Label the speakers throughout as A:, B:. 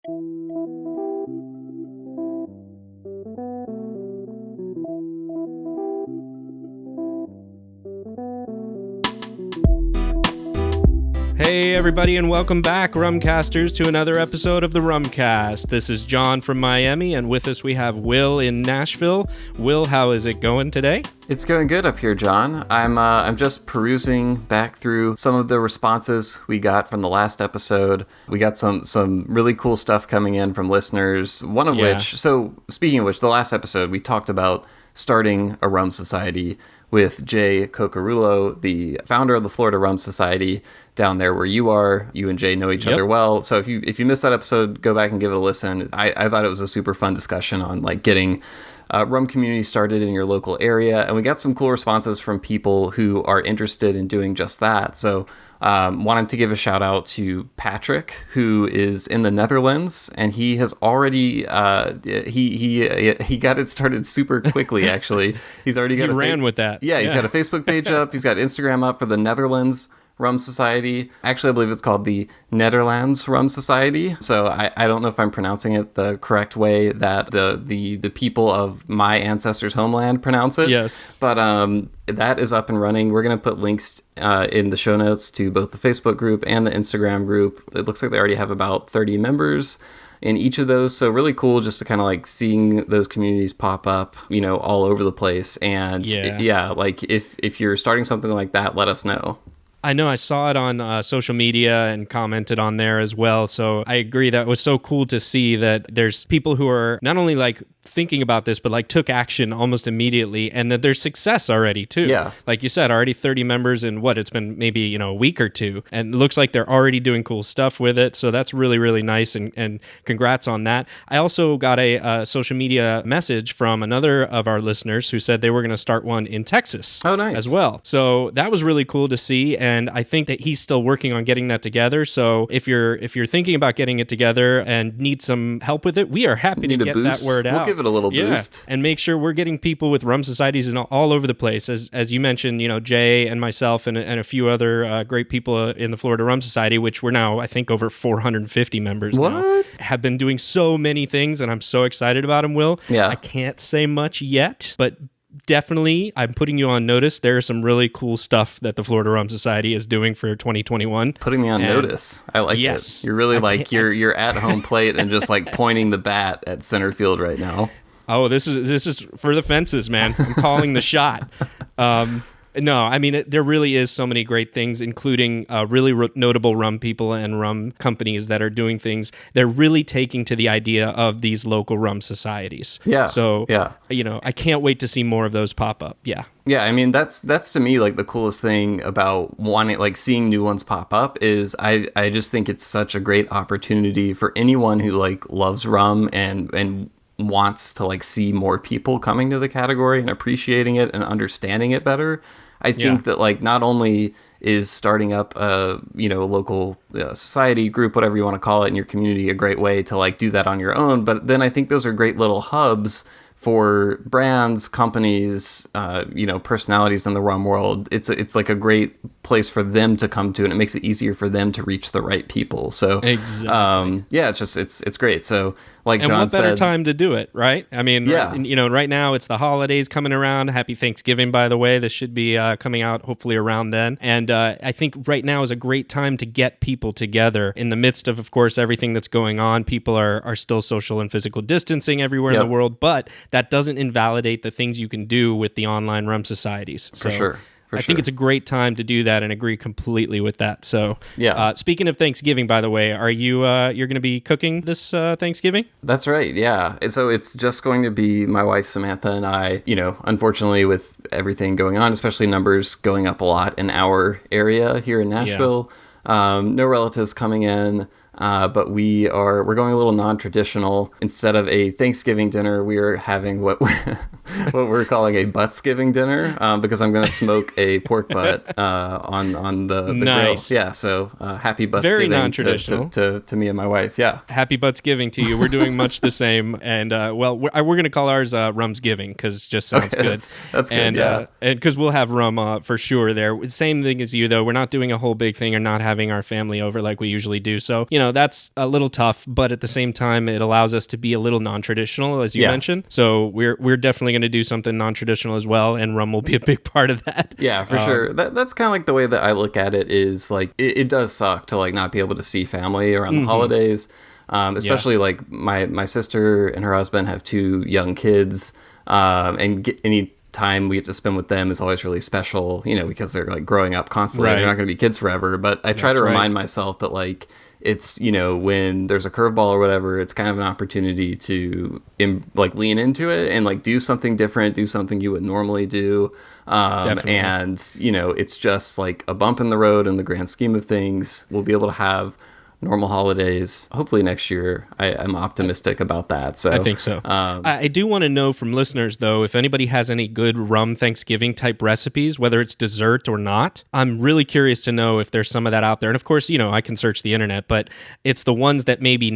A: Hey everybody, and welcome back, Rumcasters, to another episode of the Rumcast. This is John from Miami, and with us we have Will in Nashville. Will, how is it going today?
B: It's going good up here, John. I'm just perusing back through some of the responses we got from the last episode. We got some really cool stuff coming in from listeners, one of which, so speaking of which, the last episode we talked about starting a rum society with Jay Cocarulo, the founder of the Florida Rum Society down there where you are. You and Jay know each other well. So if you missed that episode, go back and give it a listen. I thought it was a super fun discussion on like getting rum community started in your local area. And we got some cool responses from people who are interested in doing just that. So wanted to give a shout out to Patrick, who is in the Netherlands, and he has already he got it started super quickly. Actually, he's already got
A: ran with that.
B: Yeah, he's got a Facebook page up. He's got Instagram up for the Netherlands Rum Society. Actually, I believe it's called the Netherlands Rum Society. So I don't know if I'm pronouncing it the correct way that the people of my ancestors' homeland pronounce it.
A: Yes.
B: But that is up and running. We're going to put links in the show notes to both the Facebook group and the Instagram group. It looks like they already have about 30 members in each of those. So really cool just to kind of like seeing those communities pop up, you know, all over the place. And like if you're starting something like that, let us know.
A: I know I saw it on social media and commented on there as well. So I agree that it was so cool to see that there's people who are not only like thinking about this, but like took action almost immediately, and that there's success already too.
B: Yeah.
A: Like you said, already 30 members in it's been maybe, a week or two, and it looks like they're already doing cool stuff with it. So that's really, really nice, and congrats on that. I also got a social media message from another of our listeners who said they were going to start one in Texas.
B: Oh, nice.
A: As well. So that was really cool to see, and I think that he's still working on getting that together. So if you're thinking about getting it together and need some help with it, we are happy to get that word out.
B: We'll give it a little boost.
A: And make sure we're getting people with rum societies all over the place. As you mentioned, Jay and myself and a few other great people in the Florida Rum Society, which we're now, I think, over 450 members now, have been doing so many things, and I'm so excited about them, Will.
B: Yeah.
A: I can't say much yet, but definitely, I'm putting you on notice. There is some really cool stuff that the Florida Rum Society is doing for 2021.
B: Putting me on notice. I like it. You're really you're at home plate and just like pointing the bat at center field right now.
A: Oh, this is for the fences, man. I'm calling the shot. No, I mean, there really is so many great things, including really notable rum people and rum companies that are doing things. They're really taking to the idea of these local rum societies.
B: Yeah.
A: So,
B: yeah.
A: I can't wait to see more of those pop up. Yeah.
B: Yeah, I mean, that's to me like the coolest thing about seeing new ones pop up is I just think it's such a great opportunity for anyone who like loves rum and wants to like see more people coming to the category and appreciating it and understanding it better. I think that like not only is starting up a local society group, whatever you want to call it, in your community a great way to like do that on your own, but then I think those are great little hubs for brands, companies, personalities in the rum world. It's like a great place for them to come to, and it makes it easier for them to reach the right people. So
A: exactly.
B: It's great. So like John said,
A: what better time to do it, right? I mean, right now it's the holidays coming around. Happy Thanksgiving, by the way. This should be coming out hopefully around then. And I think right now is a great time to get people together in the midst of course, everything that's going on. People are still social and physical distancing everywhere in the world, but that doesn't invalidate the things you can do with the online rum societies.
B: For sure.
A: I think it's a great time to do that, and agree completely with that. So,
B: yeah.
A: Speaking of Thanksgiving, by the way, are you you're going to be cooking this Thanksgiving?
B: That's right. Yeah. So it's just going to be my wife Samantha and I. Unfortunately, with everything going on, especially numbers going up a lot in our area here in Nashville, no relatives coming in. But we're going a little non-traditional. Instead of a Thanksgiving dinner, we are having what what we're calling a butts-giving dinner, because I'm going to smoke a pork butt on the
A: Nice.
B: grill. Yeah, so happy butts
A: Very
B: giving
A: non-traditional.
B: to me and my wife. Yeah.
A: Happy butts giving to you. We're doing much the same, and we're going to call ours rums giving because it just sounds good.
B: That's good.
A: And
B: yeah.
A: and because we'll have rum for sure there. Same thing as you though. We're not doing a whole big thing or not having our family over like we usually do. So that's a little tough, but at the same time, it allows us to be a little non-traditional, as you mentioned. So we're definitely going to do something non-traditional as well, and rum will be a big part of that.
B: Yeah, for sure. That's kind of like the way that I look at it is like it does suck to like not be able to see family around the holidays, especially like my sister and her husband have 2 young kids, and any time we get to spend with them is always really special, because they're like growing up constantly. Right. They're not going to be kids forever, but I try to remind myself that like it's, when there's a curveball or whatever, it's kind of an opportunity to like lean into it and like do something different, do something you would normally do. And, it's just like a bump in the road in the grand scheme of things. We'll be able to have normal holidays hopefully next year. I'm optimistic about that. So
A: I think so. I do want to know from listeners though, if anybody has any good rum Thanksgiving type recipes, whether it's dessert or not. I'm really curious to know if there's some of that out there. And of course, I can search the internet, but it's the ones that maybe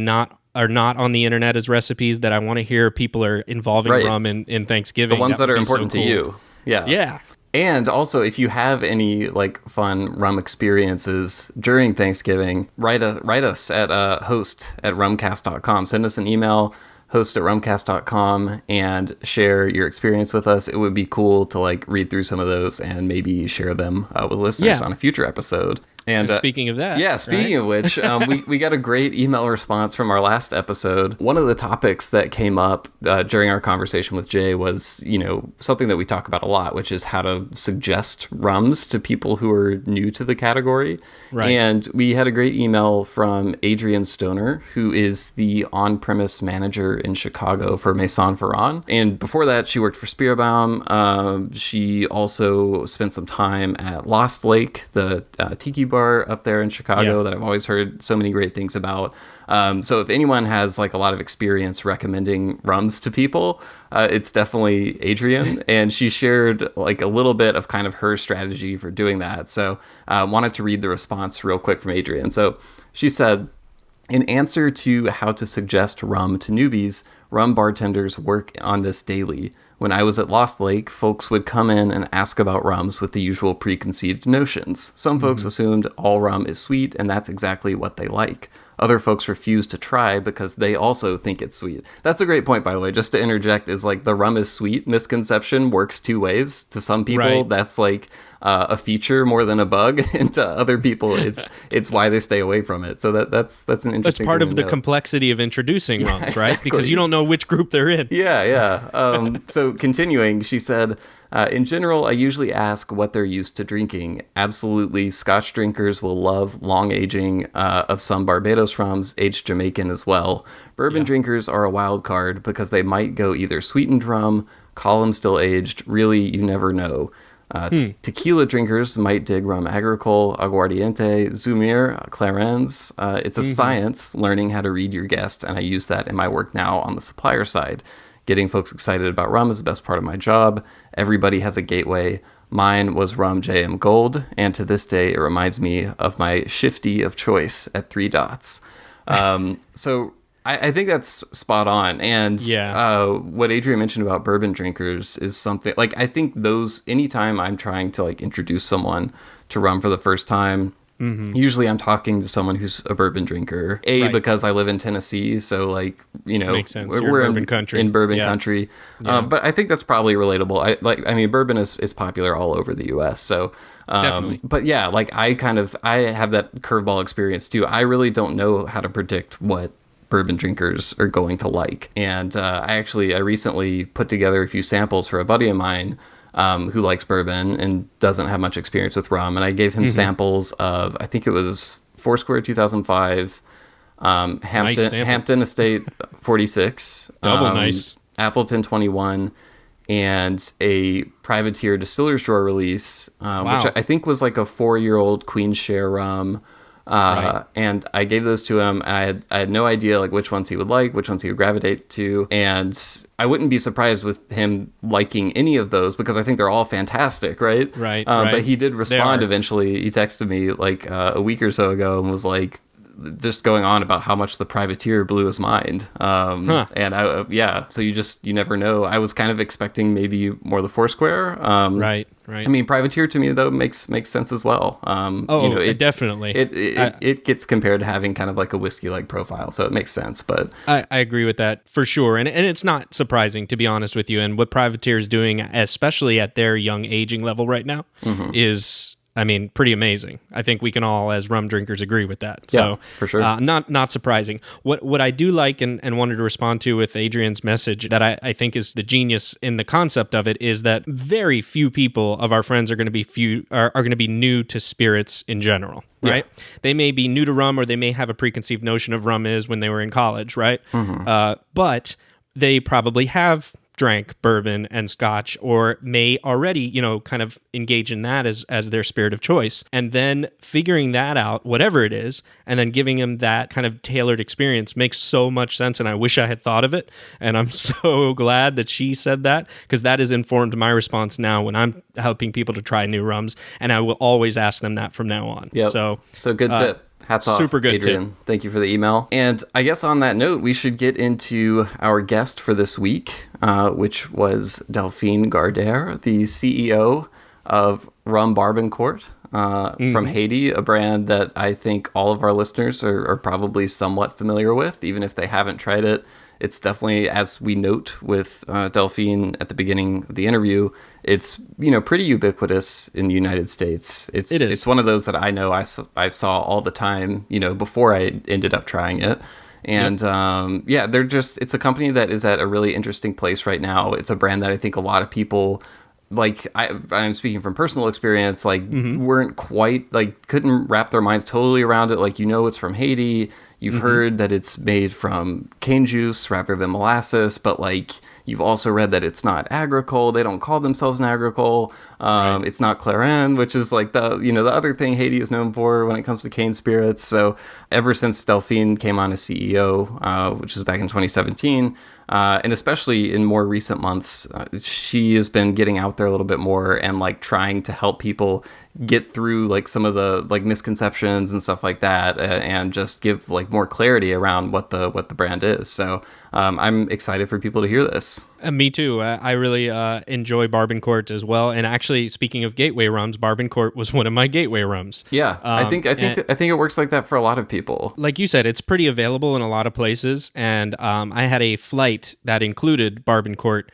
A: are not on the internet as recipes that I want to hear people are involving rum in Thanksgiving.
B: The ones that are important to you. Yeah.
A: Yeah.
B: And also, if you have any like fun rum experiences during Thanksgiving, write us at host@rumcast.com. Send us an email, host@rumcast.com, and share your experience with us. It would be cool to like read through some of those and maybe share them with listeners on a future episode.
A: And speaking of that,
B: speaking of which, we got a great email response from our last episode. One of the topics that came up during our conversation with Jay was, something that we talk about a lot, which is how to suggest rums to people who are new to the category. Right. And we had a great email from Adrienne Stoner, who is the on-premise manager in Chicago for Maison Ferrand. And before that, she worked for Spearbaum. She also spent some time at Lost Lake, the tiki bar up there in Chicago that I've always heard so many great things about. So if anyone has like a lot of experience recommending rums to people, it's definitely Adrienne. And she shared like a little bit of kind of her strategy for doing that. So I wanted to read the response real quick from Adrienne. So she said, in answer to how to suggest rum to newbies, rum bartenders work on this daily. When I was at Lost Lake, folks would come in and ask about rums with the usual preconceived notions. Some folks assumed all rum is sweet, and that's exactly what they like. Other folks refuse to try because they also think it's sweet. That's a great point, by the way. Just to interject, is like the rum is sweet misconception works 2 ways. To some people, that's like a feature more than a bug, and to other people, it's why they stay away from it. So that's an interesting.
A: That's part of the complexity of introducing rums, exactly. Right? Because you don't know which group they're in.
B: Yeah. So continuing, she said, in general, I usually ask what they're used to drinking. Absolutely, Scotch drinkers will love long aging of some Barbados rums, aged Jamaican as well. Bourbon drinkers are a wild card because they might go either sweetened rum, column still aged. Really, you never know. Tequila drinkers might dig rum agricole, aguardiente, zumir, clairins. It's a science learning how to read your guest, and I use that in my work now on the supplier side. Getting folks excited about rum is the best part of my job. Everybody has a gateway. Mine was rum JM Gold, and to this day, it reminds me of my shifty of choice at 3 dots. So I think that's spot on. And what Adrienne mentioned about bourbon drinkers is something, like, I think those, anytime I'm trying to, like, introduce someone to rum for the first time, usually I'm talking to someone who's a bourbon drinker. Because I live in Tennessee, so like
A: makes sense.
B: We're
A: in bourbon country.
B: In bourbon country, but I think that's probably relatable. I mean, bourbon is popular all over the U.S. So,
A: definitely.
B: But yeah, like I have that curveball experience too. I really don't know how to predict what bourbon drinkers are going to like, and I recently put together a few samples for a buddy of mine. Who likes bourbon and doesn't have much experience with rum. And I gave him samples of, I think it was Foursquare 2005, Hampton Estate 46,
A: double nice,
B: Appleton 21, and a Privateer Distiller's Drawer release, which I think was like a 4-year-old Queen's Share rum. And I gave those to him, and I had no idea like which ones he would like, which ones he would gravitate to. And I wouldn't be surprised with him liking any of those because I think they're all fantastic, right?
A: Right.
B: But he did respond eventually. He texted me like a week or so ago and was like, just going on about how much the Privateer blew his mind. And so you never know. I was kind of expecting maybe more the Foursquare.
A: Right.
B: I mean, Privateer to me though makes sense as well.
A: Definitely.
B: It gets compared to having kind of like a whiskey-like profile, so it makes sense. But
A: I agree with that for sure, and it's not surprising, to be honest with you. And what Privateer is doing, especially at their young aging level right now, is, I mean, pretty amazing. I think we can all, as rum drinkers, agree with that. So,
B: yeah, for sure.
A: Not surprising. What I do like and wanted to respond to with Adrian's message that I think is the genius in the concept of it is that very few people of our friends are going to be new to spirits in general. Right? Yeah. They may be new to rum, or they may have a preconceived notion of rum is when they were in college, right? But they probably have drank bourbon and scotch, or may already, kind of engage in that as their spirit of choice. And then figuring that out, whatever it is, and then giving them that kind of tailored experience makes so much sense. And I wish I had thought of it. And I'm so glad that she said that, because that has informed my response now when I'm helping people to try new rums. And I will always ask them that from now on.
B: Yep. So good tip. Hats off,
A: super good,
B: Adrian.
A: tip.
B: Thank you for the email. And I guess on that note, we should get into our guest for this week, which was Delphine Gardère, the CEO of Rhum Barbancourt from Haiti, a brand that I think all of our listeners are probably somewhat familiar with, even if they haven't tried it. It's definitely, as we note with Delphine at the beginning of the interview, it's pretty ubiquitous in the United States. It's one of those that I know I saw all the time, before I ended up trying it. And it's a company that is at a really interesting place right now. It's a brand that I think a lot of people, like I'm speaking from personal experience, like weren't quite, like couldn't wrap their minds totally around it. Like, it's from Haiti. You've heard that it's made from cane juice rather than molasses, but like you've also read that it's not agricole. They don't call themselves an agricole. Right. It's not clairin, which is like the other thing Haiti is known for when it comes to cane spirits. So ever since Delphine came on as CEO, which was back in 2017, and especially in more recent months, she has been getting out there a little bit more and like trying to help people get through like some of the like misconceptions and stuff like that, and just give like more clarity around what the brand is. So I'm excited for people to hear this.
A: Me too. I really enjoy Barbancourt as well. And actually, speaking of gateway rums, Barbancourt was one of my gateway rums.
B: Yeah, I think it works like that for a lot of people.
A: Like you said, it's pretty available in a lot of places. And I had a flight that included Barbancourt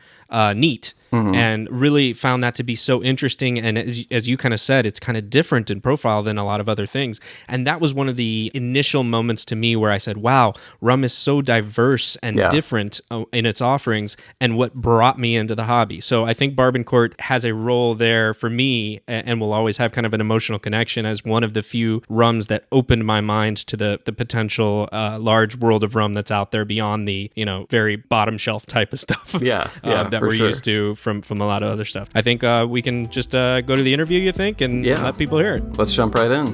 A: neat. And really found that to be so interesting. And as you kind of said, it's kind of different in profile than a lot of other things. And that was one of the initial moments to me where I said, wow, rum is so diverse and different in its offerings, and what brought me into the hobby. So I think Barbancourt has a role there for me, and will always have kind of an emotional connection as one of the few rums that opened my mind to the potential large world of rum that's out there beyond the, very bottom shelf type of stuff that we're used to from a lot of other stuff. I think we can just go to the interview, you think, and let people hear it.
B: Let's jump right in.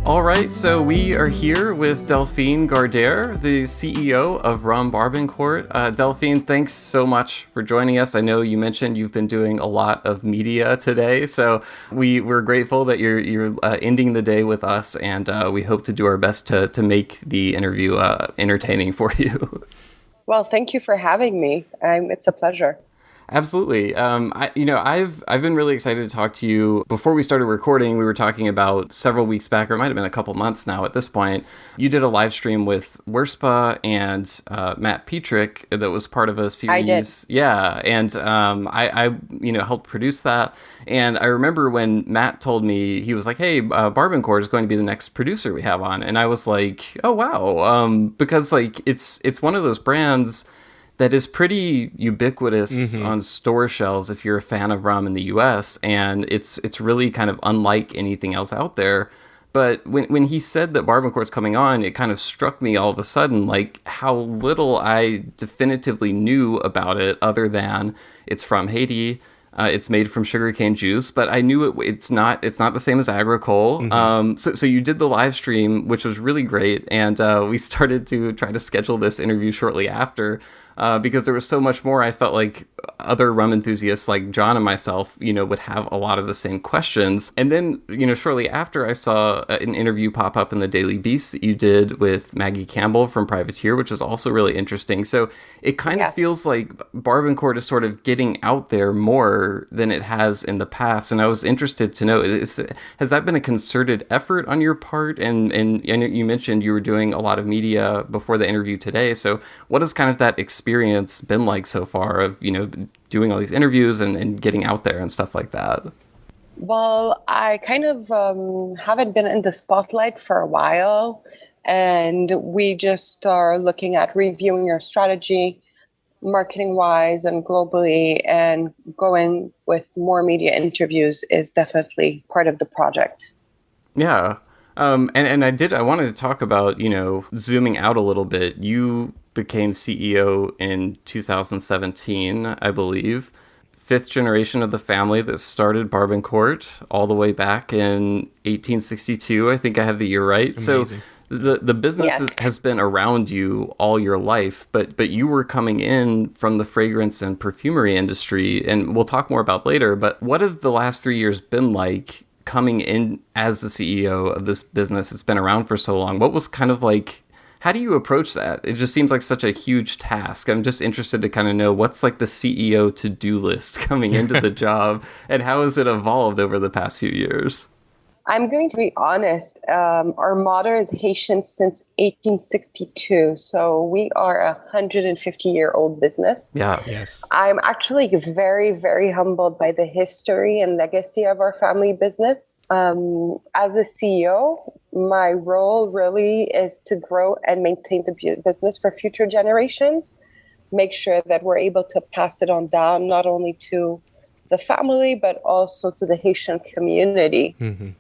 B: All right, so we are here with Delphine Gardère, the CEO of Rhum Barbancourt. Delphine, thanks so much for joining us. I know you mentioned you've been doing a lot of media today, so we're grateful that you're ending the day with us, and we hope to do our best to make the interview entertaining for you.
C: Well, thank you for having me. It's a pleasure.
B: Absolutely. I've been really excited to talk to you. Before we started recording, we were talking about several weeks back, or it might have been a couple months now at this point. You did a live stream with Werspa and Matt Petrick that was part of a series.
C: I did.
B: Yeah, and I helped produce that. And I remember when Matt told me, he was like, "Hey, Barbancourt is going to be the next producer we have on," and I was like, "Oh wow," because like it's one of those brands that is pretty ubiquitous on store shelves if you're a fan of rum in the US, and it's really kind of unlike anything else out there. But when he said that Barbancourt's coming on, it kind of struck me all of a sudden, like how little I definitively knew about it other than it's from Haiti. It's made from sugarcane juice, but I knew it's not the same as agricole. Mm-hmm. So you did the live stream, which was really great, and we started to try to schedule this interview shortly after. Because there was so much more. I felt like other rum enthusiasts like John and myself, would have a lot of the same questions. And then, shortly after, I saw an interview pop up in the Daily Beast that you did with Maggie Campbell from Privateer, which was also really interesting. So it kind of feels like Barbancourt is sort of getting out there more than it has in the past. And I was interested to know, has that been a concerted effort on your part? And I know you mentioned you were doing a lot of media before the interview today. So what is kind of that experience been like so far of, doing all these interviews and getting out there and stuff like that?
C: Well, I kind of haven't been in the spotlight for a while, and we just are looking at reviewing your strategy marketing wise and globally, and going with more media interviews is definitely part of the project.
B: Yeah. And I wanted to talk about, zooming out a little bit. You became CEO in 2017, I believe. Fifth generation of the family that started Barbancourt all the way back in 1862. I think I have the year right. Amazing. So the business has been around you all your life, but you were coming in from the fragrance and perfumery industry, and we'll talk more about later. But what have the last 3 years been like coming in as the CEO of this business? It's been around for so long. What was kind of like, how do you approach that? It just seems like such a huge task. I'm just interested to kind of know what's like the CEO to-do list coming into the job, and how has it evolved over the past few years?
C: I'm going to be honest. Our motto is Haitian since 1862. So we are a 150-year-old business.
B: Yeah. Yes.
C: I'm actually very, very humbled by the history and legacy of our family business. As a CEO, my role really is to grow and maintain the business for future generations, make sure that we're able to pass it on down, not only to the family, but also to the Haitian community,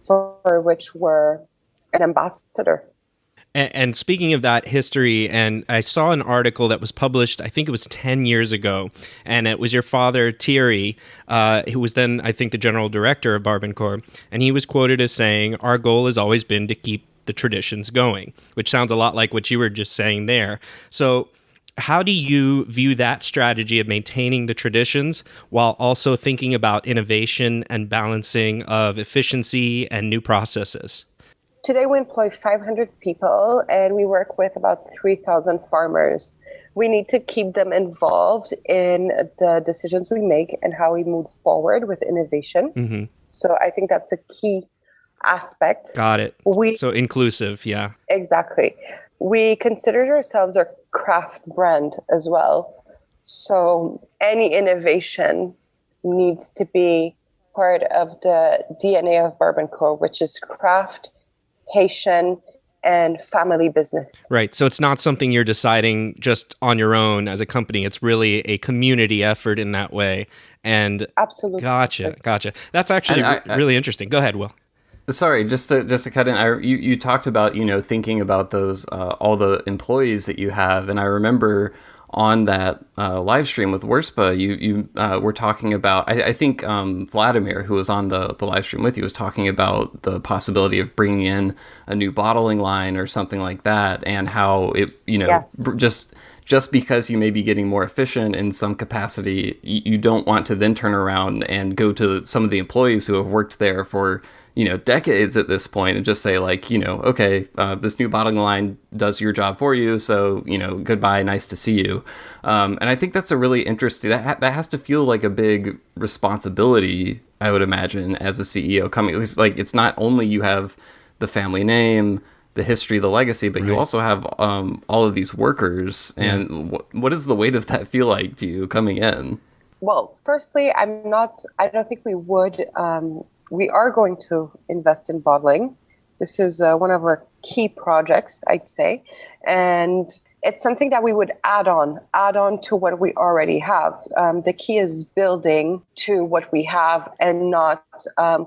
C: for which we're an ambassador.
A: And speaking of that history, and I saw an article that was published, I think it was 10 years ago, and it was your father, Thierry, who was then, I think, the general director of Barbancourt, and he was quoted as saying, "Our goal has always been to keep the traditions going," which sounds a lot like what you were just saying there. So how do you view that strategy of maintaining the traditions while also thinking about innovation and balancing of efficiency and new processes?
C: Today we employ 500 people and we work with about 3,000 farmers. We need to keep them involved in the decisions we make and how we move forward with innovation. So I think that's a key aspect.
A: Got it. So inclusive, yeah.
C: Exactly. We consider ourselves a craft brand as well. So any innovation needs to be part of the DNA of Barbancourt, which is craft, Haitian, and family business.
A: Right. So it's not something you're deciding just on your own as a company. It's really a community effort in that way. And
C: absolutely.
A: Gotcha. That's actually really interesting. Go ahead, Will.
B: Sorry, just to cut in, you talked about, thinking about those, all the employees that you have. And I remember on that live stream with Worspa, you were talking about, I think Vladimir, who was on the live stream with you, was talking about the possibility of bringing in a new bottling line or something like that, and how it, just because you may be getting more efficient in some capacity, you don't want to then turn around and go to some of the employees who have worked there for decades at this point and just say like, okay, this new bottling line does your job for you. So, goodbye. Nice to see you. And I think that's a really interesting, that has to feel like a big responsibility, I would imagine, as a CEO coming, at least like it's not only you have the family name, the history, the legacy, but you also have all of these workers. And what does the weight of that feel like to you coming in?
C: Well, firstly, I don't think we would, we are going to invest in bottling. This is one of our key projects, I'd say. And it's something that we would add on to what we already have. The key is building to what we have and not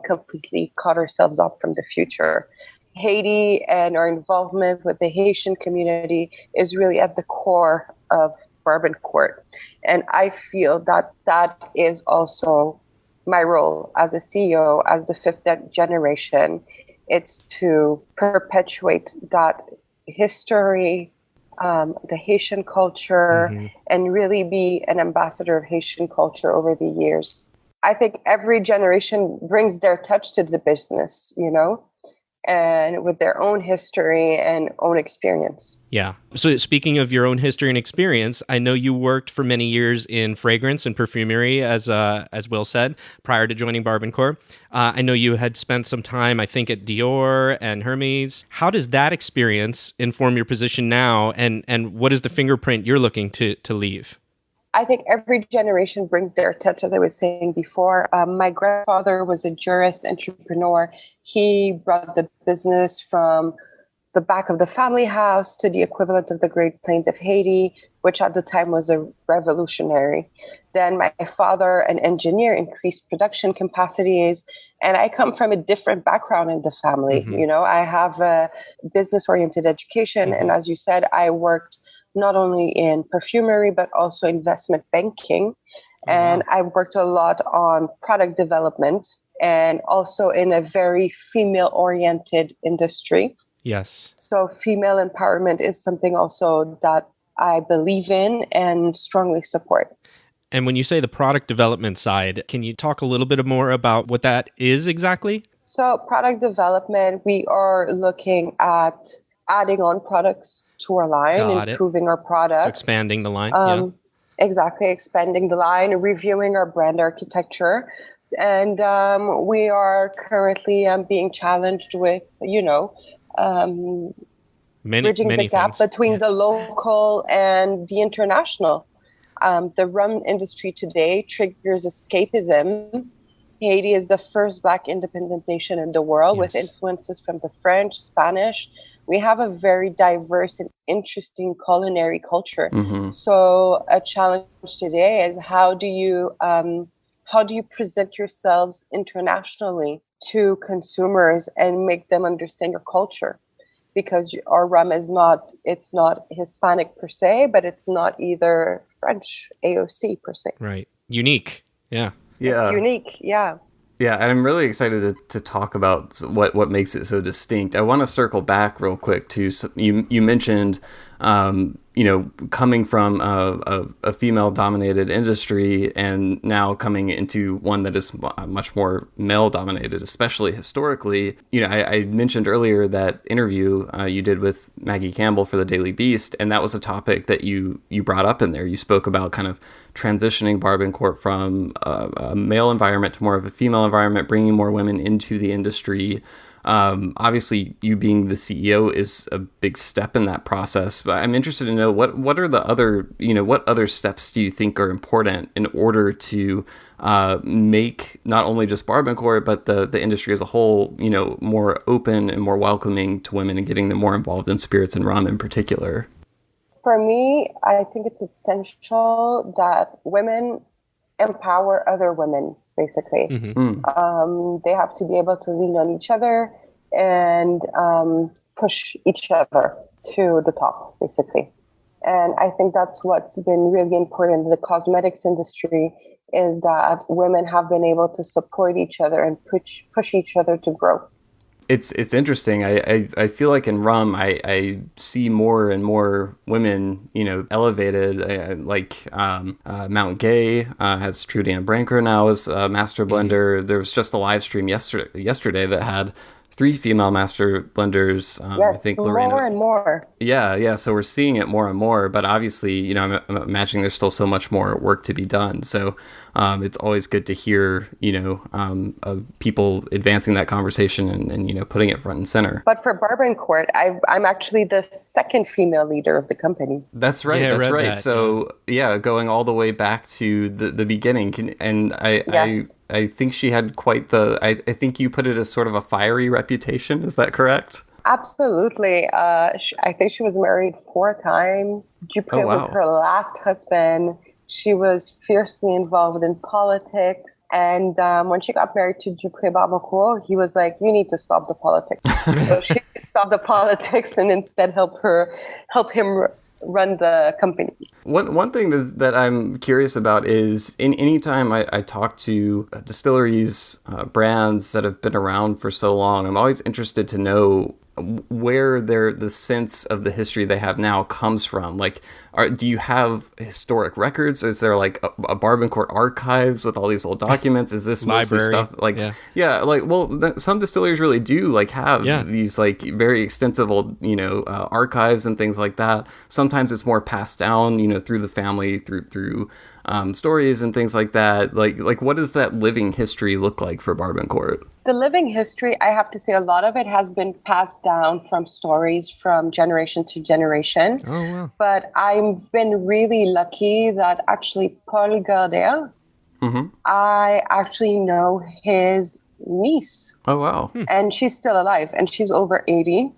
C: completely cut ourselves off from the future. Haiti and our involvement with the Haitian community is really at the core of Barbancourt. And I feel that that is also my role as a CEO, as the fifth generation. It's to perpetuate that history, the Haitian culture, and really be an ambassador of Haitian culture over the years. I think every generation brings their touch to the business, and with their own history and own experience.
A: Yeah. So speaking of your own history and experience, I know you worked for many years in fragrance and perfumery, as Will said, prior to joining Barbancourt. I know you had spent some time, I think, at Dior and Hermes. How does that experience inform your position now, and what is the fingerprint you're looking to leave?
C: I think every generation brings their touch, as I was saying before. My grandfather was a jurist, entrepreneur. He brought the business from the back of the family house to the equivalent of the Great Plains of Haiti, which at the time was a revolutionary. Then my father, an engineer, increased production capacities. And I come from a different background in the family. I have a business-oriented education. And as you said, I worked not only in perfumery, but also investment banking. And I worked a lot on product development and also in a very female-oriented industry.
A: Yes.
C: So female empowerment is something also that I believe in and strongly support.
A: And when you say the product development side, can you talk a little bit more about what that is exactly?
C: So product development, we are looking at adding on products to our line, improving our products.
A: So expanding the line,
C: Exactly, expanding the line, reviewing our brand architecture. And we are currently being challenged with, bridging the gap between the local and the international. The rum industry today triggers escapism. Haiti is the first Black independent nation in the world with influences from the French, Spanish. We have a very diverse and interesting culinary culture. So a challenge today is how do you present yourselves internationally to consumers and make them understand your culture? Because our rum it's not Hispanic per se, but it's not either French AOC per se.
A: Right. Unique. Yeah.
C: It's unique. Yeah.
B: Yeah, I'm really excited to talk about what makes it so distinct. I want to circle back real quick to you mentioned, coming from a female-dominated industry and now coming into one that is much more male-dominated, especially historically. I mentioned earlier that interview you did with Maggie Campbell for the Daily Beast, and that was a topic that you brought up in there. You spoke about kind of transitioning Barbancourt from a male environment to more of a female environment, bringing more women into the industry. Obviously, you being the CEO is a big step in that process. But I'm interested to know what are the other, what other steps do you think are important in order to make not only just Barbancourt, but the industry as a whole, more open and more welcoming to women and getting them more involved in spirits and rum in particular?
C: For me, I think it's essential that women empower other women, basically. They have to be able to lean on each other and push each other to the top, basically. And I think that's what's been really important in the cosmetics industry, is that women have been able to support each other and push each other to grow.
B: It's interesting. I feel like in rum, I see more and more women, elevated. Mount Gay has Trudy Ann Branker now as a master blender. There was just a live stream yesterday that had 3 female master blenders.
C: Yes,
B: I think
C: Lorena, more and more.
B: Yeah. So we're seeing it more and more, but obviously, I'm imagining there's still so much more work to be done. So it's always good to hear, of people advancing that conversation and putting it front and center.
C: But for Barbancourt, I'm actually the second female leader of the company.
B: That's right.
A: Yeah,
B: that's right.
A: That,
B: so going all the way back to the beginning, I think she had quite I think you put it as sort of a fiery reputation. Is that correct?
C: Absolutely. I think she was married 4 times. Dupré was her last husband. She was fiercely involved in politics. And when she got married to Rhum Barbancourt, he was like, you need to stop the politics. So she stopped the politics and instead help him run the company.
B: One thing that I'm curious about is any time I talk to distilleries, brands that have been around for so long, I'm always interested to know where the sense of the history they have now comes from. Like, do you have historic records? Is there like a Barbancourt archives with all these old documents? Is this mostly stuff like, some distilleries really do like have these like very extensive old, archives and things like that. Sometimes it's more passed down, through the family, through stories and things like that. Like what does that living history look like for Barbancourt?
C: The living history, I have to say, a lot of it has been passed down from stories from generation to generation.
A: Oh, wow.
C: But I've been really lucky that actually Paul Gardère, I actually know his niece.
B: Oh, wow.
C: And she's still alive, and she's over 80.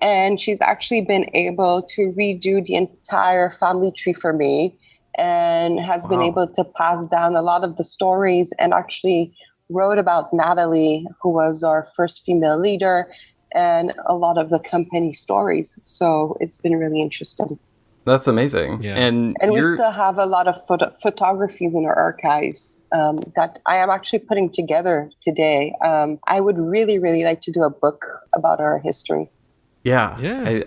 C: And she's actually been able to redo the entire family tree for me, and has been able to pass down a lot of the stories, and actually wrote about Natalie, who was our first female leader, and a lot of the company stories. So it's been really interesting.
B: That's amazing.
C: Yeah. And we still have a lot of photographies in our archives that I am actually putting together today. I would really, really like to do a book about our history.
B: Yeah.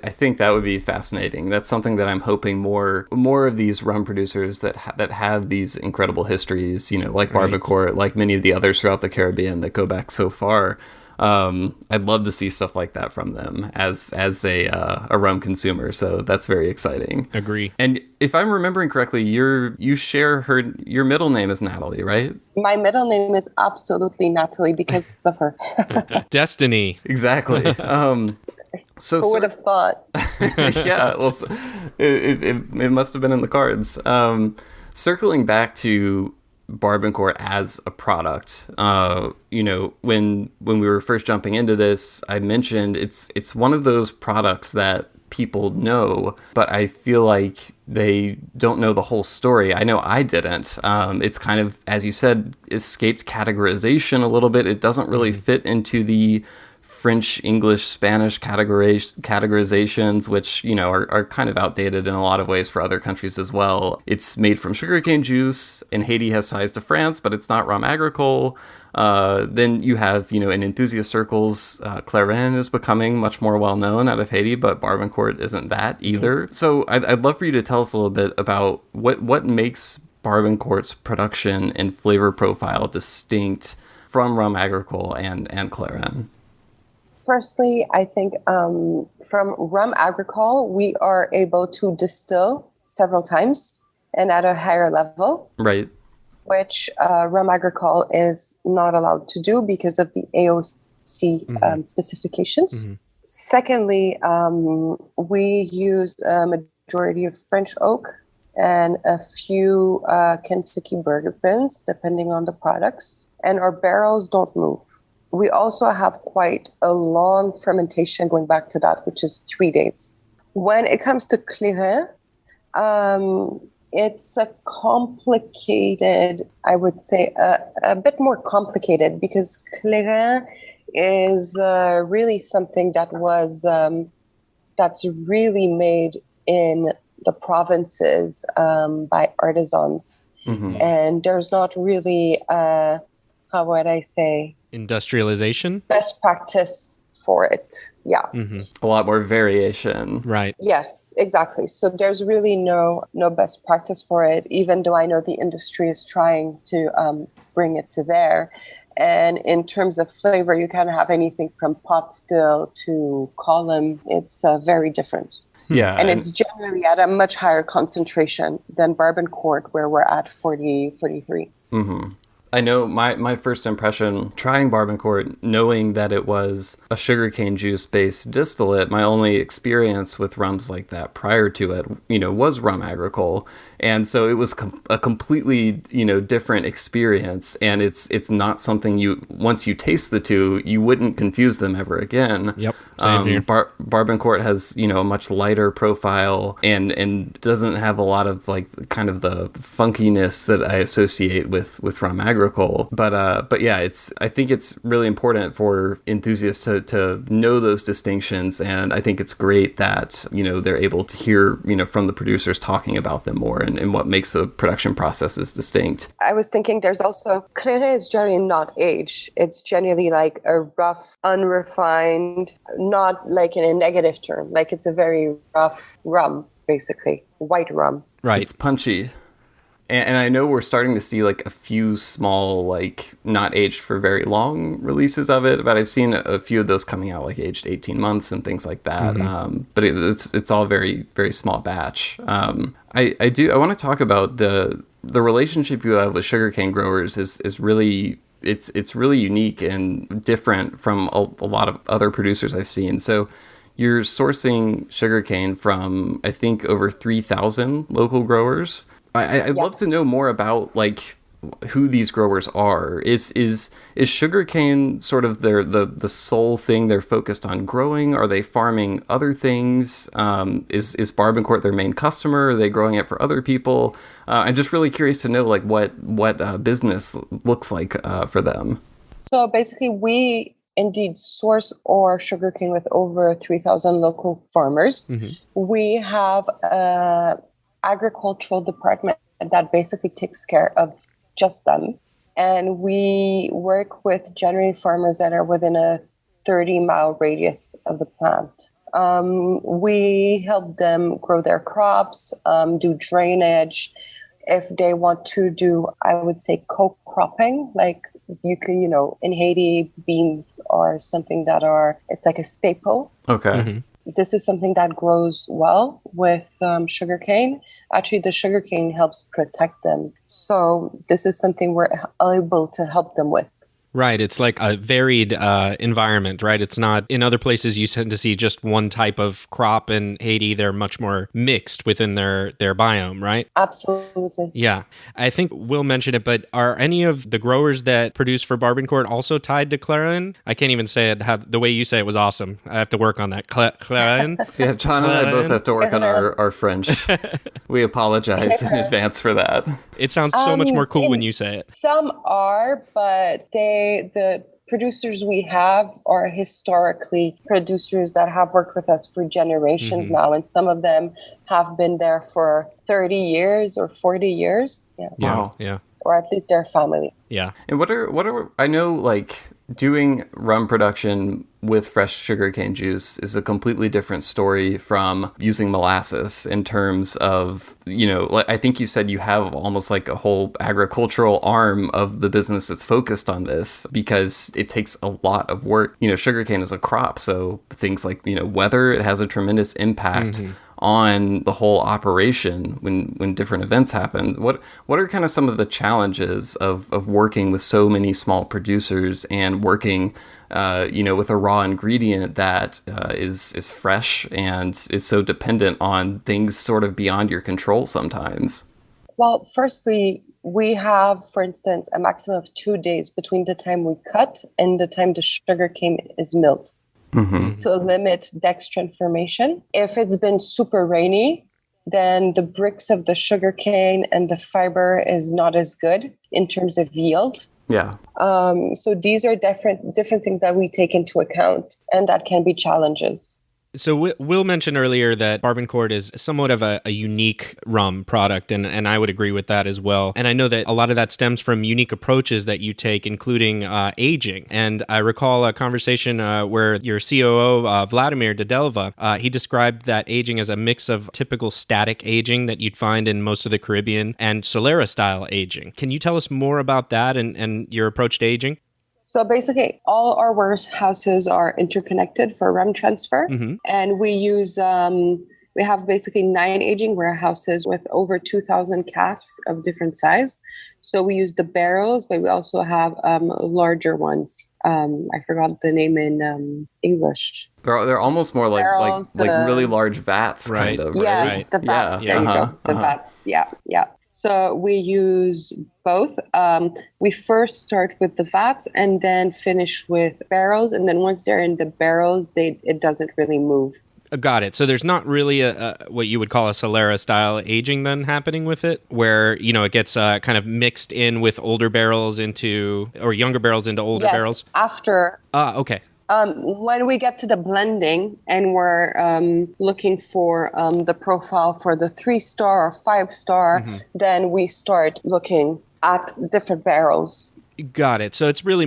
B: I think that would be fascinating. That's something that I'm hoping more of these rum producers that have these incredible histories, like Barbancourt, like many of the others throughout the Caribbean that go back so far. I'd love to see stuff like that from them as a rum consumer. So that's very exciting.
A: Agree.
B: And if I'm remembering correctly, you share your middle name is Natalie, right?
C: My middle name is absolutely Natalie because of her.
A: Destiny.
B: Exactly. So
C: who would have thought?
B: Yeah, well, it must have been in the cards. Circling back to Barbancourt as a product, when we were first jumping into this, I mentioned it's one of those products that people know, but I feel like they don't know the whole story. I know I didn't. It's kind of, as you said, escaped categorization a little bit. It doesn't really fit into the French, English, Spanish categorizations, which, are kind of outdated in a lot of ways for other countries as well. It's made from sugarcane juice, and Haiti has ties to France, but it's not rhum agricole. Then you have, in enthusiast circles, clairin is becoming much more well-known out of Haiti, but Barbancourt isn't that either. So I'd love for you to tell us a little bit about what makes Barbancourt's production and flavor profile distinct from rhum agricole and clairin.
C: Firstly, I think from rhum agricole, we are able to distill several times and at a higher level.
B: Right.
C: Which rhum agricole is not allowed to do because of the AOC specifications. Mm-hmm. Secondly, we use a majority of French oak and a few Kentucky bourbons, depending on the products. And our barrels don't move. We also have quite a long fermentation going back to that, which is 3 days. When it comes to clairin, it's a complicated, I would say, a bit more complicated, because clairin is really something that was that's really made in the provinces by artisans. Mm-hmm. And there's not really, how would I say?
A: Industrialization?
C: Best practice for it. Yeah.
B: Mm-hmm. A lot more variation.
A: Right.
C: Yes, exactly. So there's really no best practice for it, even though I know the industry is trying to bring it to there. And in terms of flavor, you can have anything from pot still to column. It's very different.
B: Yeah.
C: And it's generally at a much higher concentration than Barbancourt, where we're at 43.
B: Mm-hmm. I know my first impression trying Barbancourt, knowing that it was a sugarcane juice based distillate, my only experience with rums like that prior to it, was rum agricole. And so it was a completely, different experience. And it's not something once you taste the two, you wouldn't confuse them ever again.
A: Yep. Same here.
B: Barbancourt has, a much lighter profile and doesn't have a lot of like kind of the funkiness that I associate with rum agricole. But yeah, I think it's really important for enthusiasts to know those distinctions. And I think it's great that, they're able to hear, from the producers talking about them more and what makes the production processes distinct.
C: I was thinking there's also, clairin is generally not aged. It's generally like a rough, unrefined, not like in a negative term, like it's a very rough rum, basically, white rum.
B: Right. It's punchy. And I know we're starting to see like a few small, like not aged for very long releases of it, but I've seen a few of those coming out like aged 18 months and things like that. Mm-hmm. But it's all very, very small batch. I want to talk about the relationship you have with sugarcane growers is really, it's really unique and different from a lot of other producers I've seen. So you're sourcing sugarcane from, I think, over 3,000 local growers. I'd love to know more about like who these growers are. Is sugarcane sort of the sole thing they're focused on growing? Are they farming other things? Is Barbancourt their main customer? Are they growing it for other people? I'm just really curious to know like what business looks like for them.
C: So basically, we indeed source our sugarcane with over 3,000 local farmers. Mm-hmm. We have agricultural department that basically takes care of just them. And we work with generally farmers that are within a 30-mile radius of the plant. We help them grow their crops, do drainage. If they want to do, I would say, co-cropping, like you can, in Haiti, beans are something it's like a staple.
B: Okay. Mm-hmm.
C: This is something that grows well with sugarcane. Actually, the sugarcane helps protect them. So this is something we're able to help them with.
A: Right. It's like a varied environment, right? It's not in other places you tend to see just one type of crop. In Haiti, they're much more mixed within their biome, right?
C: Absolutely.
A: Yeah. I think Will mentioned it, but are any of the growers that produce for Barbancourt also tied to clairin? I can't even say it. The way you say it was awesome. I have to work on that. Clairin?
B: Yeah, John and I both have to work on our French. We apologize in advance for that.
A: It sounds so much more cool when you say it.
C: Some are, but the producers we have are historically producers that have worked with us for generations mm-hmm. now, and some of them have been there for 30 years or 40 years. Yeah.
B: Wow.
A: Yeah.
C: Or at least their family.
A: Yeah.
B: And what are I know like doing rum production with fresh sugarcane juice is a completely different story from using molasses in terms of, I think you said you have almost like a whole agricultural arm of the business that's focused on this because it takes a lot of work. Sugarcane is a crop, so things like, weather, it has a tremendous impact mm-hmm. on the whole operation when different events happen. What are kind of some of the challenges of working with so many small producers and working with a raw ingredient that is fresh and is so dependent on things sort of beyond your control sometimes?
C: Well, firstly, we have, for instance, a maximum of 2 days between the time we cut and the time the sugarcane is milled mm-hmm. to limit dextrin formation. If it's been super rainy, then the bricks of the sugarcane and the fiber is not as good in terms of yield.
B: Yeah.
C: So these are different things that we take into account, and that can be challenges.
A: So Will mentioned earlier that Barbancourt is somewhat of a unique rum product, and I would agree with that as well. And I know that a lot of that stems from unique approaches that you take, including aging. And I recall a conversation where your COO, Vladimir Dedelva, he described that aging as a mix of typical static aging that you'd find in most of the Caribbean and Solera-style aging. Can you tell us more about that and your approach to aging?
C: So basically, all our warehouses are interconnected for rum transfer, mm-hmm. and we use We have basically 9 aging warehouses with over 2,000 casks of different size. So we use the barrels, but we also have larger ones. I forgot the name in English.
B: They're almost more like
C: Barrels,
B: really large vats,
A: Right.
B: kind of,
C: Yes,
B: right?
C: the vats.
B: Yeah.
C: There you go. The vats. Yeah. So we use both. We first start with the vats and then finish with barrels. And then once they're in the barrels, it doesn't really move.
A: Got it. So there's not really a what you would call a Solera style aging then happening with it, where it gets kind of mixed in with older barrels or younger barrels into older barrels.
C: After.
A: Okay.
C: When we get to the blending and we're looking for the profile for the 3-star or 5-star, then we start looking at different barrels.
A: Got it. So it's really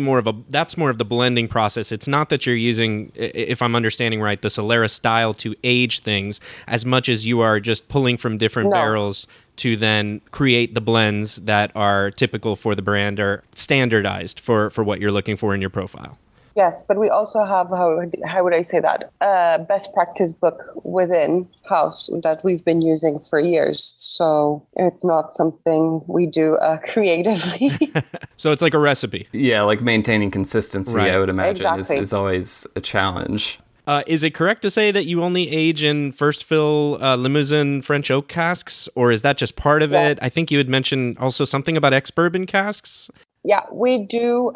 A: that's more of the blending process. It's not that you're using, if I'm understanding right, the Solera style to age things as much as you are just pulling from different barrels to then create the blends that are typical for the brand or standardized for what you're looking for in your profile.
C: Yes, but we also have, how would I say that, a best practice book within house that we've been using for years. So it's not something we do creatively.
A: So it's like a recipe.
B: Yeah, like maintaining consistency, right. I would imagine, is always a challenge.
A: Is it correct to say that you only age in first fill Limousin French oak casks, or is that just part of it? I think you had mentioned also something about ex-bourbon casks.
C: Yeah, we do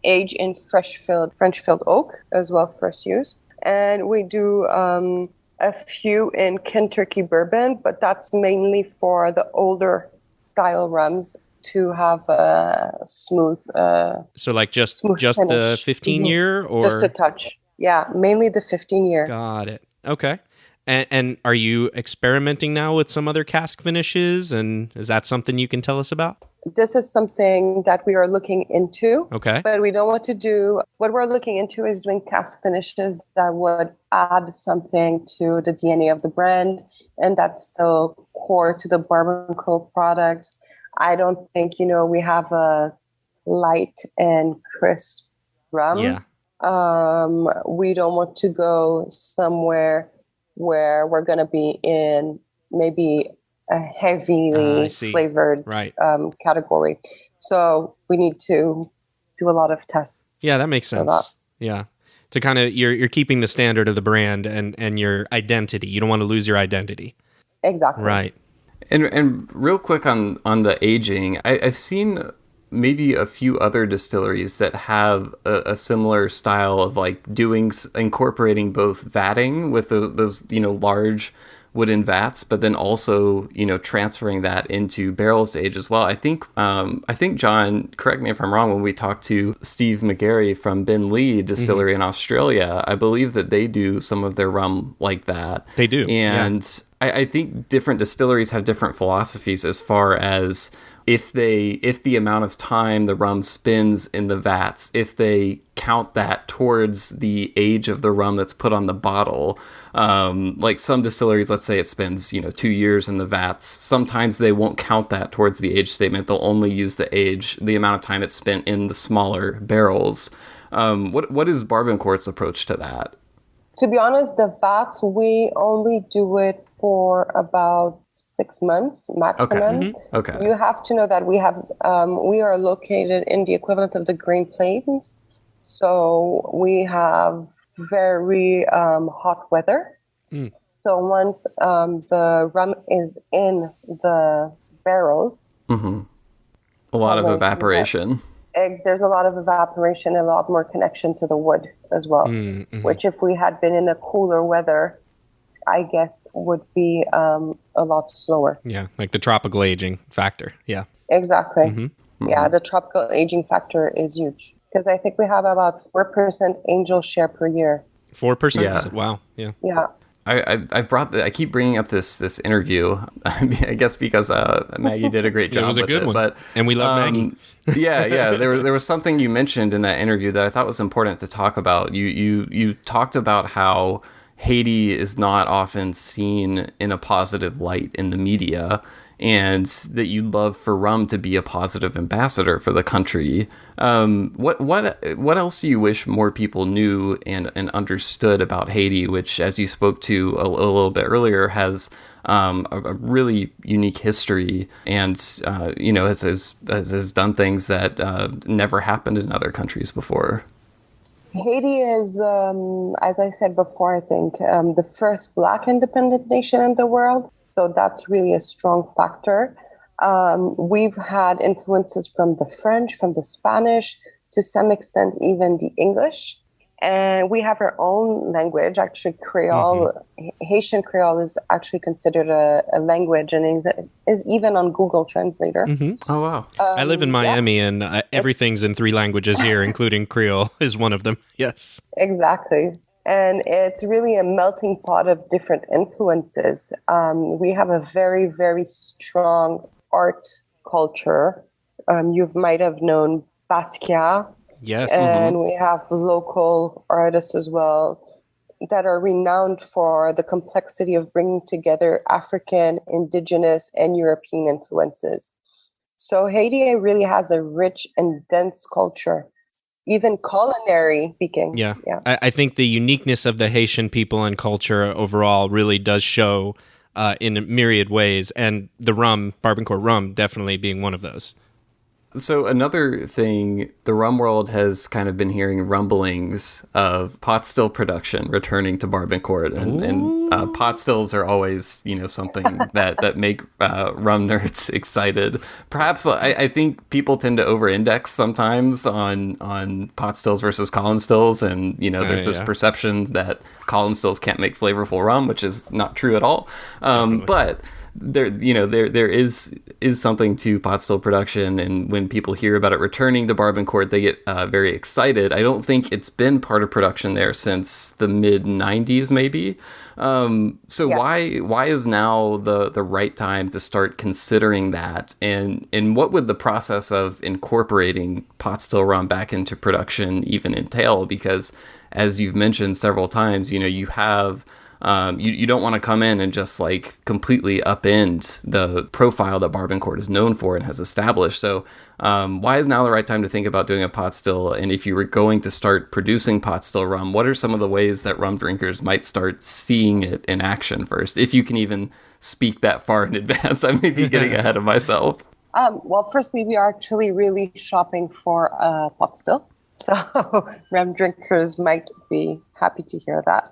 C: age in French filled oak as well, first use. And we do a few in Kentucky bourbon, but that's mainly for the older style rums to have a smooth
A: so like just the 15 year or
C: just a touch. Yeah, mainly the 15 year.
A: Got it. Okay. And are you experimenting now with some other cask finishes, and is that something you can tell us about?
C: This is something that we are looking into.
A: Okay.
C: But we don't want to do, what we're looking into is doing cask finishes that would add something to the DNA of the brand, and that's still core to the Barbancourt product. I don't think, we have a light and crisp rum.
A: Yeah.
C: We don't want to go somewhere where we're going to be in maybe a heavily flavored category. So we need to do a lot of tests.
A: Yeah, that makes sense. Yeah. To kind of, you're keeping the standard of the brand and your identity. You don't want to lose your identity.
C: Exactly.
A: Right.
B: And real quick on the aging, I've seen maybe a few other distilleries that have a similar style of like incorporating both vatting with those large wooden vats, but then also transferring that into barrels to age as well. I think John, correct me if I'm wrong, when we talked to Steve McGarry from Ben Lee Distillery in Australia, I believe that they do some of their rum like that.
A: They do,
B: and I think different distilleries have different philosophies as far as if the amount of time the rum spends in the vats, if they count that towards the age of the rum that's put on the bottle. Like some distilleries, let's say it spends 2 years in the vats. Sometimes they won't count that towards the age statement. They'll only use the amount of time it's spent in the smaller barrels. What is Barbancourt's approach to that?
C: To be honest, the vats, we only do it for about 6 months maximum.
B: Okay.
C: You have to know that we are located in the equivalent of the Great Plains, so we have very hot weather. So once the rum is in the barrels,
B: a lot of evaporation.
C: There's a lot of evaporation and a lot more connection to the wood as well, which if we had been in a cooler weather, I guess would be a lot slower.
A: Yeah, like the tropical aging factor. Yeah.
C: Exactly. Yeah, the tropical aging factor is huge because I think we have about 4% angel share per year.
A: 4%?
B: Yeah.
A: Wow. Yeah.
C: Yeah.
B: I keep bringing up this interview, I guess because Maggie did a great job.
A: It was a good one, but and we love Maggie.
B: Yeah. There was something you mentioned in that interview that I thought was important to talk about. You talked about how Haiti is not often seen in a positive light in the media, and that you'd love for rum to be a positive ambassador for the country. What else do you wish more people knew and understood about Haiti, which, as you spoke to a little bit earlier, has a really unique history and has done things that never happened in other countries before?
C: Haiti is, as I said before, I think the first Black independent nation in the world. So that's really a strong factor. We've had influences from the French, from the Spanish, to some extent even the English. And we have our own language, actually Creole. Haitian Creole is actually considered a language and is even on Google Translator.
B: Oh, wow.
A: I live in Miami and everything's in 3 languages here, including Creole is one of them. Yes.
C: Exactly. And it's really a melting pot of different influences. We have a very, very strong art culture. You might have known Basquiat.
A: Yes.
C: And we have local artists as well that are renowned for the complexity of bringing together African, indigenous, and European influences. So Haiti really has a rich and dense culture, even culinary speaking.
A: Yeah. I think the uniqueness of the Haitian people and culture overall really does show in a myriad ways, and the rum, Barbancourt rum, definitely being one of those.
B: So another thing, the rum world has kind of been hearing rumblings of pot still production returning to Barbancourt, and pot stills are always, something that make rum nerds excited. Perhaps I think people tend to over-index sometimes on pot stills versus column stills, and there's this perception that column stills can't make flavorful rum, which is not true at all. But there is something to pot still production, and when people hear about it returning to Barbancourt, they get very excited. I don't think it's been part of production there since the mid 90s, maybe. Why is now the right time to start considering that? And what would the process of incorporating pot still rum back into production even entail? Because as you've mentioned several times, you have you don't want to come in and just like completely upend the profile that Barbancourt is known for and has established. So why is now the right time to think about doing a pot still? And if you were going to start producing pot still rum, what are some of the ways that rum drinkers might start seeing it in action first? If you can even speak that far in advance. I may be getting ahead of myself.
C: Well, firstly, we are actually really shopping for a pot still. So rum drinkers might be happy to hear that.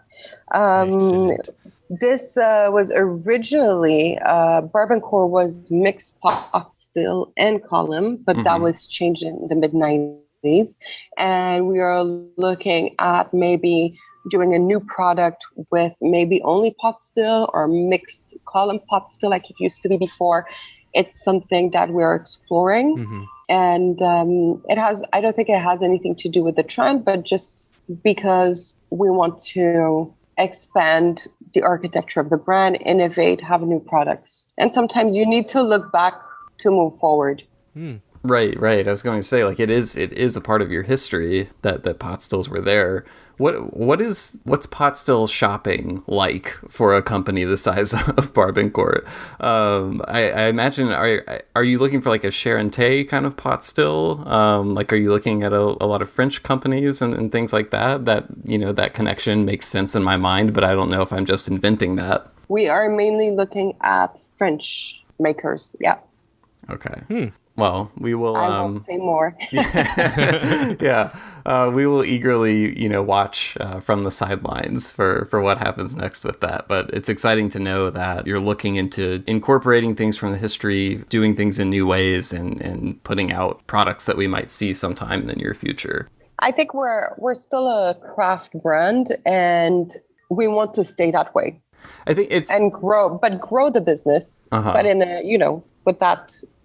C: This was originally, Barbancourt was mixed pot still and column, but that was changed in the mid-90s. And we are looking at maybe doing a new product with maybe only pot still or mixed column pot still like it used to be before. It's something that we're exploring. And I don't think it has anything to do with the trend, but just because we want to expand the architecture of the brand, innovate, have new products. And sometimes you need to look back to move forward.
B: Right. I was going to say, like, it is a part of your history that pot stills were there. What's pot still shopping like for a company the size of Barbancourt? I imagine, are you looking for like a Charentais kind of pot still? Like, are you looking at a lot of French companies and things like that? That connection makes sense in my mind, but I don't know if I'm just inventing that.
C: We are mainly looking at French makers. Yeah.
B: Okay. Well, we will.
C: I won't say more.
B: We will eagerly, watch from the sidelines for what happens next with that. But it's exciting to know that you're looking into incorporating things from the history, doing things in new ways, and putting out products that we might see sometime in the near future.
C: I think we're still a craft brand, and we want to stay that way.
B: I think it's
C: and grow the business, but in a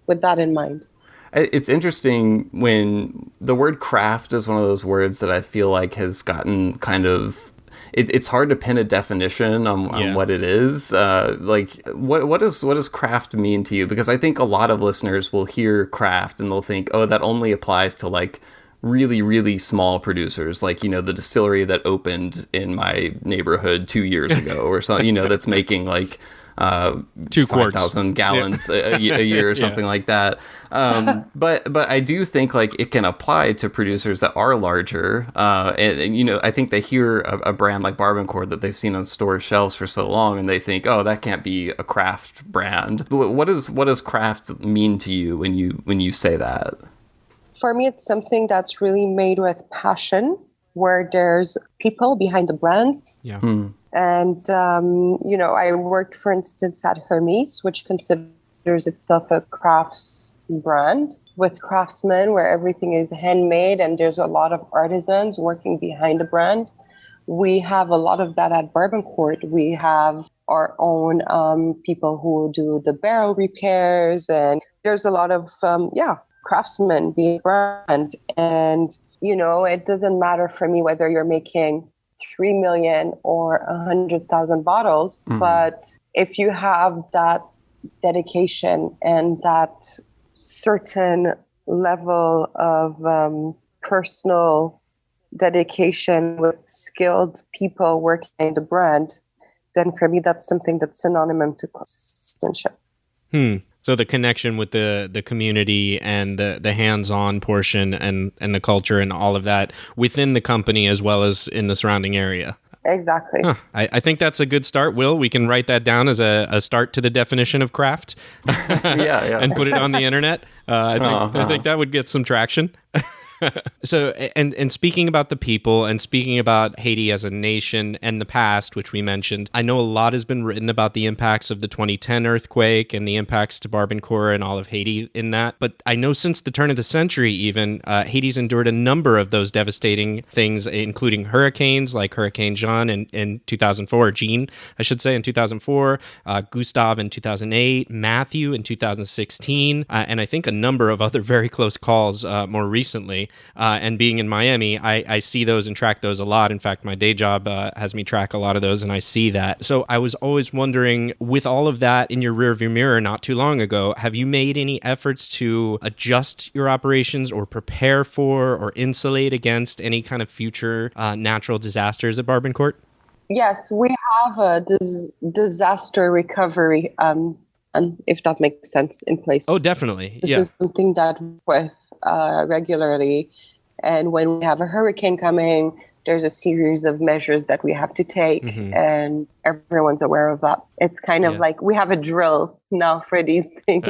C: with that in mind.
B: It's interesting when the word craft is one of those words that I feel like has gotten kind of, it's hard to pin a definition on what it is. What does craft mean to you? Because I think a lot of listeners will hear craft and they'll think, oh, that only applies to like really, really small producers, like, the distillery that opened in my neighborhood 2 years ago or something, that's making like
A: 2 quarts,
B: 5,000 gallons a year or something like that. But I do think like it can apply to producers that are larger. And you know, I think they hear a brand like Barbancourt that they've seen on store shelves for so long, and they think, oh, that can't be a craft brand. What does craft mean to you when you say that?
C: For me, it's something that's really made with passion, where there's people behind the brands.
A: Yeah.
C: And, you know, I worked, for instance, at Hermes, which considers itself a crafts brand, with craftsmen where everything is handmade and there's a lot of artisans working behind the brand. We have a lot of that at Barbancourt. We have our own people who do the barrel repairs, and there's a lot of, craftsmen being brand. And, you know, it doesn't matter for me whether you're making 3 million or 100,000 bottles, but if you have that dedication and that certain level of personal dedication with skilled people working in the brand, then for me that's something that's synonymous to craftsmanship.
A: So the connection with the community and the hands-on portion and the culture and all of that within the company as well as in the surrounding area.
C: Exactly.
A: I think that's a good start, Will. We can write that down as a start to the definition of craft.
B: Yeah.
A: And put it on the internet. I think that would get some traction. So, and speaking about the people and speaking about Haiti as a nation and the past, which we mentioned, I know a lot has been written about the impacts of the 2010 earthquake and the impacts to Barbancourt and all of Haiti in that. But I know since the turn of the century, even, Haiti's endured a number of those devastating things, including hurricanes like Hurricane Jean in 2004, Jean, I should say, in 2004, Gustave in 2008, Matthew in 2016, and I think a number of other very close calls more recently. And being in Miami, I see those and track those a lot. In fact, my day job has me track a lot of those, and I see that. So I was always wondering, with all of that in your rearview mirror not too long ago, have you made any efforts to adjust your operations or prepare for or insulate against any kind of future natural disasters at Barbancourt?
C: Yes, we have a disaster recovery, and if that makes sense, in place.
A: Oh, definitely.
C: This is something that with regularly, and when we have a hurricane coming, there's a series of measures that we have to take, and everyone's aware of that. It's kind of like we have a drill now for these things.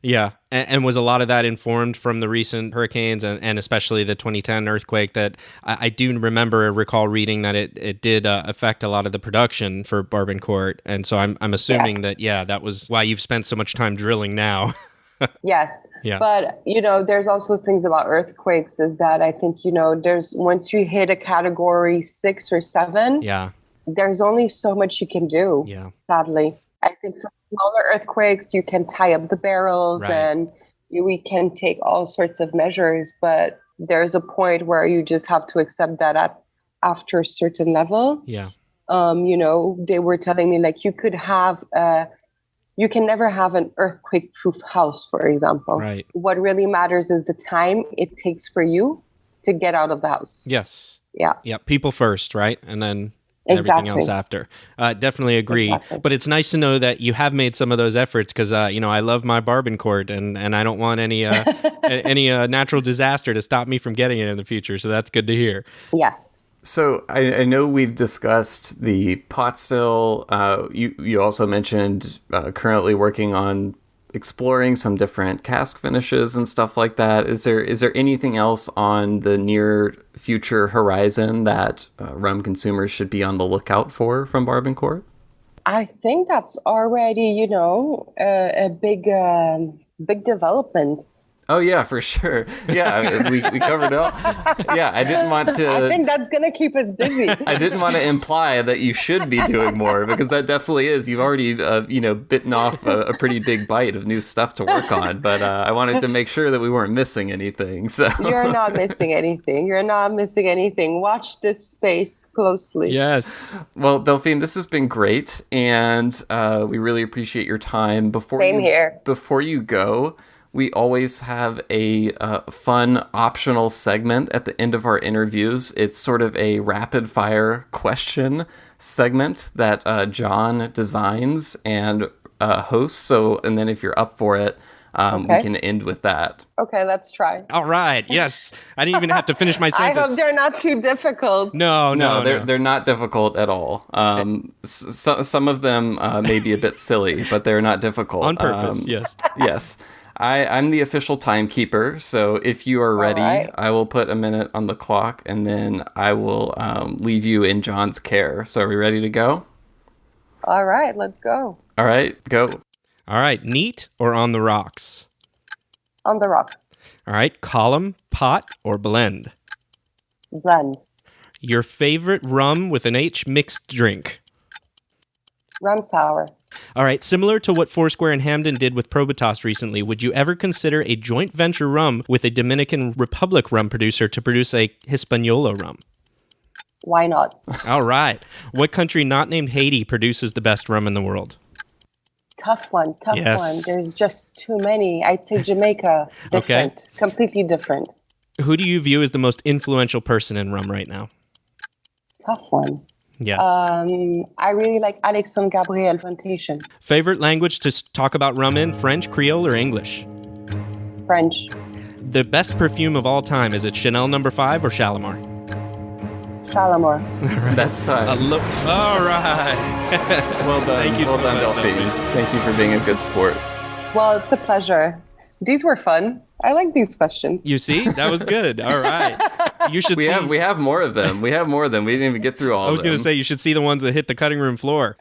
A: Yeah. And was a lot of that informed from the recent hurricanes and especially the 2010 earthquake that I do recall reading that it did affect a lot of the production for Barbancourt. And so I'm assuming that that was why you've spent so much time drilling now.
C: Yes.
A: Yeah.
C: But, you know, there's also things about earthquakes is that I think, you know, there's once you hit a category 6 or 7, there's only so much you can do, sadly. I think for smaller earthquakes, you can tie up the barrels and we can take all sorts of measures. But there's a point where you just have to accept that after a certain level.
A: Yeah.
C: You know, they were telling me, like, you can never have an earthquake-proof house, for example.
A: Right.
C: What really matters is the time it takes for you to get out of the house.
A: Yes.
C: Yeah.
A: Yeah. People first, right? And then everything else after. Definitely agree. Exactly. But it's nice to know that you have made some of those efforts because, you know, I love my Barbancourt and I don't want any natural disaster to stop me from getting it in the future. So that's good to hear.
C: Yes.
B: So I know we've discussed the pot still. You also mentioned currently working on exploring some different cask finishes and stuff like that. Is there anything else on the near future horizon that rum consumers should be on the lookout for from Barbancourt?
C: I think that's already, you know, a big development.
B: Oh, yeah, for sure. Yeah, we covered it all. Yeah, I didn't want to...
C: I think that's going to keep us busy.
B: I didn't want to imply that you should be doing more, because that definitely is. You've already, bitten off a pretty big bite of new stuff to work on, but I wanted to make sure that we weren't missing anything. So
C: You're not missing anything. You're not missing anything. Watch this space closely.
A: Yes.
B: Well, Delphine, this has been great, and we really appreciate your time.
C: Same here.
B: Before you go... we always have a fun optional segment at the end of our interviews. It's sort of a rapid fire question segment that John designs and hosts. So, and then if you're up for it, we can end with that.
C: Okay, let's try.
A: All right. Yes. I didn't even have to finish my sentence.
C: I hope they're not too difficult.
A: No,
B: they're not difficult at all. Some of them may be a bit silly, but they're not difficult.
A: On purpose, yes.
B: Yes. I'm the official timekeeper, so if you are ready, right, I will put a minute on the clock, and then I will leave you in John's care. So are we ready to go?
C: All right, let's go.
B: All right, go.
A: All right, neat or on the rocks?
C: On the rocks.
A: All right, column, pot, or blend?
C: Blend.
A: Your favorite rum with an H mixed drink?
C: Rum sour.
A: All right, similar to what Foursquare and Hamden did with Probitas recently, would you ever consider a joint venture rum with a Dominican Republic rum producer to produce a Hispaniola rum?
C: Why not?
A: All right. What country not named Haiti produces the best rum in the world?
C: Tough one.
A: Yes.
C: There's just too many. I'd say Jamaica. Different. Okay. Completely different.
A: Who do you view as the most influential person in rum right now?
C: Tough one.
A: Yes.
C: I really like Alexandre Gabriel Plantation.
A: Favorite language to talk about rum in? French, Creole, or English?
C: French.
A: The best perfume of all time, is it Chanel No. 5 or Shalimar?
C: Shalimar.
A: Right.
B: That's time.
A: All right.
B: Well done.
A: Thank you
B: well
A: so
B: done,
A: much,
B: Delphine. Thank you for being a good sport.
C: Well, it's a pleasure. These were fun. I like these questions.
A: You see? That was good. All right. You should
B: we have more of them. We have more of them. We didn't even get through all of them.
A: I was going to say, you should see the ones that hit the cutting room floor.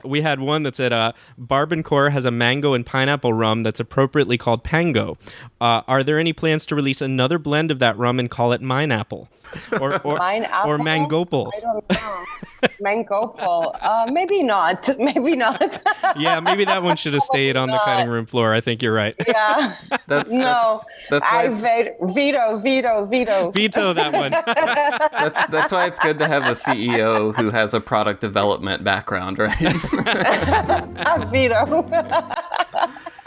A: We had one that said, Barbancourt has a mango and pineapple rum that's appropriately called Pango. Are there any plans to release another blend of that rum and call it Mineapple? Or Mangopal?
C: I don't know. Mangopal. Maybe not. Maybe not.
A: Yeah, maybe that one should have stayed on the cutting room floor. I think you're right.
C: Yeah.
B: That's why
C: veto.
A: Veto that one.
B: That's why it's good to have a CEO who has a product development background, right?
C: Veto.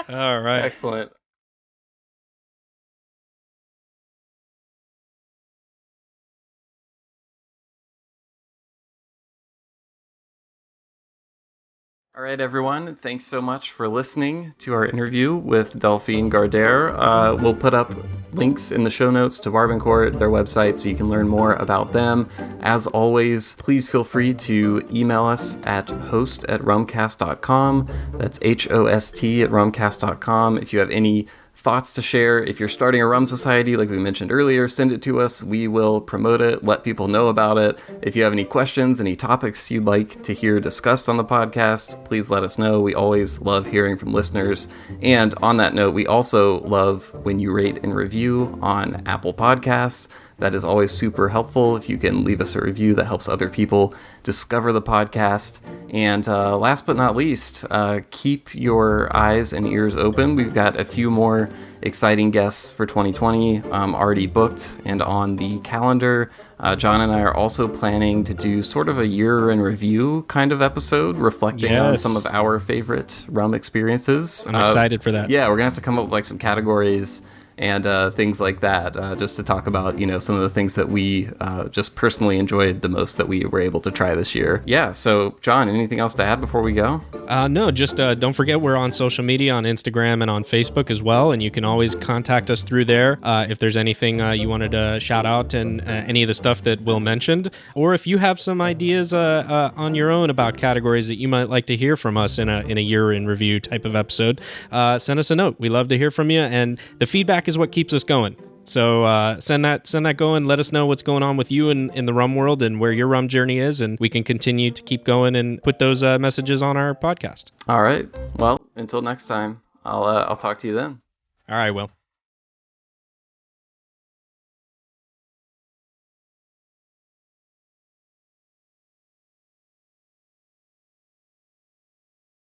A: All right.
B: Excellent. All right, everyone. Thanks so much for listening to our interview with Delphine Gardère. We'll put up links in the show notes to Barbancourt, their website, so you can learn more about them. As always, please feel free to email us at host@rumcast.com. That's HOST@rumcast.com. If you have any thoughts to share, if you're starting a rum society, like we mentioned earlier, send it to us. We will promote it, let people know about it. If you have any questions, any topics you'd like to hear discussed on the podcast, please let us know. We always love hearing from listeners. And on that note, we also love when you rate and review on Apple Podcasts. That is always super helpful. If you can leave us a review, that helps other people discover the podcast. And last but not least, keep your eyes and ears open. We've got a few more exciting guests for 2020 already booked and on the calendar. John and I are also planning to do sort of a year in review kind of episode, reflecting on some of our favorite rum experiences.
A: I'm excited for that.
B: Yeah, we're going to have to come up with like some categories and things like that, just to talk about, some of the things that we just personally enjoyed the most that we were able to try this year. Yeah, so John, anything else to add before we go?
A: No, just don't forget we're on social media, on Instagram and on Facebook as well, and you can always contact us through there if there's anything you wanted to shout out and any of the stuff that Will mentioned, or if you have some ideas on your own about categories that you might like to hear from us in a year in review type of episode, send us a note. We love to hear from you, and the feedback is what keeps us going. So send that going. Let us know what's going on with you in the rum world and where your rum journey is, and we can continue to keep going and put those messages on our podcast.
B: All right. Well, until next time, I'll talk to you then.
A: All right, Will.